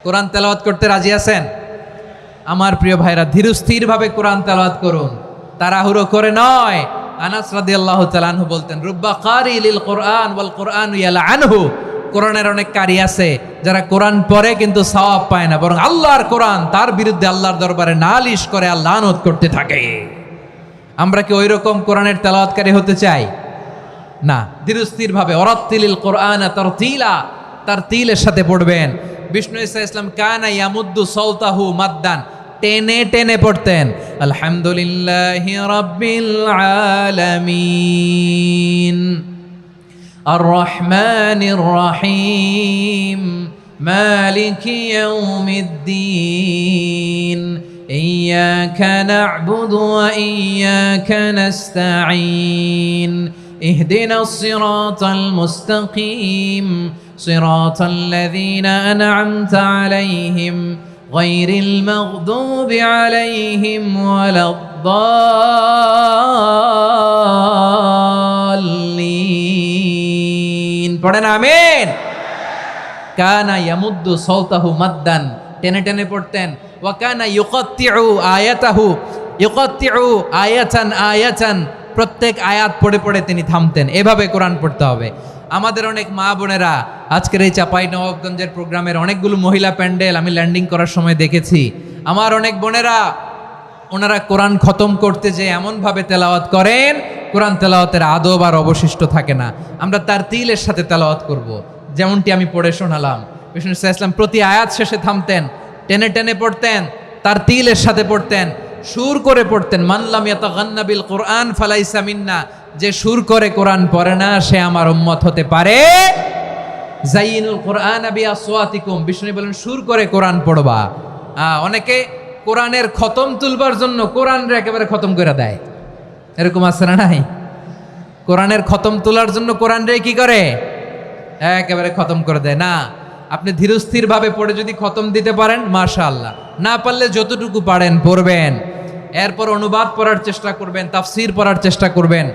কোরআন তেলাওয়াত করতে রাজি আছেন? আমার প্রিয় ভাইরা, ধীরস্থির ভাবে কোরআন তেলাওয়াত করুন, তাড়াহুড়ো করে নয়। আনাস রাদিয়াল্লাহু তাআলা আনহু বলতেন, রুব্বা কারি লিল কোরআন ওয়াল কোরআন ইয়ালআনহু। কোরআনের অনেক কারি আছে যারা কোরআন পড়ে কিন্তু সওয়াব পায় না, বরং আল্লাহর কোরআন তার বিরুদ্ধে আল্লাহর দরবারে নালিশ করে আর লানত করতে থাকে। আমরা কি ওই রকম কোরআনের তেলাওয়াতকারী হতে চাই? না। ধীরস্থির ভাবে ওয়ারাত্তিলিল কোরআন তারতিলা, তারতিলের সাথে পড়বেন। বিষ্ণু ঈসা ইসলাম কানা ইয়ামুদ্দু সাওতাহু মাদ্দান, টেনে টেনে পড়তেন। আলহামদুলিল্লাহি রাব্বিল আলামিন আর রহমানির রহিম মালিকি ইয়াউমিদ্দিন ইয়্যাকা না'বুদু ওয়া ইয়্যাকা নাস্তাঈন ইহদিনাস সিরাতাল মুস্তাকিম সিরাতাল লাযীনা আন'আমতা আলাইহিম গায়রিল মাগদুবি আলাইহিম ওয়ালাদ-দাল্লিন। পড়েন আমিন। কানা ইয়ামুদ্দু সাওতাহু মাদ্দান, টেনে টেনে পড়তেন। ওয়া কানা ইউকাত্তিউ আয়াতাহু, ইউকাত্তিউ আয়াতান আয়াতান, প্রত্যেক আয়াত পড়ে পড়ে তিনি থামতেন। এভাবে কোরআন পড়তে হবে। আমাদের অনেক মা বোনেরা আজকের এই চাঁপাইনবাবগঞ্জের প্রোগ্রামের অনেকগুলো মহিলা প্যান্ডেল আমি ল্যান্ডিং করার সময় দেখেছি। আমার অনেক বোনেরা ওনারা কোরআন খতম করতে যে এমনভাবে তেলাওয়াত করেন, কোরআন তেলাওয়াতের আদব আর অবশিষ্ট থাকে না। আমরা তার তিলের সাথে তেলাওয়াত করব, যেমনটি আমি পড়ে শোনালাম। বিষ্ণু ইসলাম প্রতি আয়াত শেষে থামতেন, টেনে টেনে পড়তেন, তার তিলের সাথে পড়তেন, সুর করে পড়তেন। মানলাম ইয়াতাগান্না বিল কোরআন ফালাইসা মিন্না, যে সুর করে কোরআন পড়ে না সে আমার উম্মত হতে পারে। জাইনুল কোরআন বিআসওয়াতিকুম, বিষ্ণু বলেন সুর করে কোরআন পড়বা। অনেকে কোরআনের খতম তুলবার জন্য কোরআনরে একেবারে খতম করে দেয়, এরকম আছে না নাই? কোরআনের খতম তোলার জন্য কোরআনরে কি করে? একেবারে খতম করে দেয়। না, আপনি ধীরস্থির ভাবে পড়ে যদি খতম দিতে পারেন মাশাআল্লাহ, না পারলে যতটুকু পারেন পড়বেন। এরপর অনুবাদ পড়ার চেষ্টা করবেন, তাফসীর পড়ার চেষ্টা করবেন।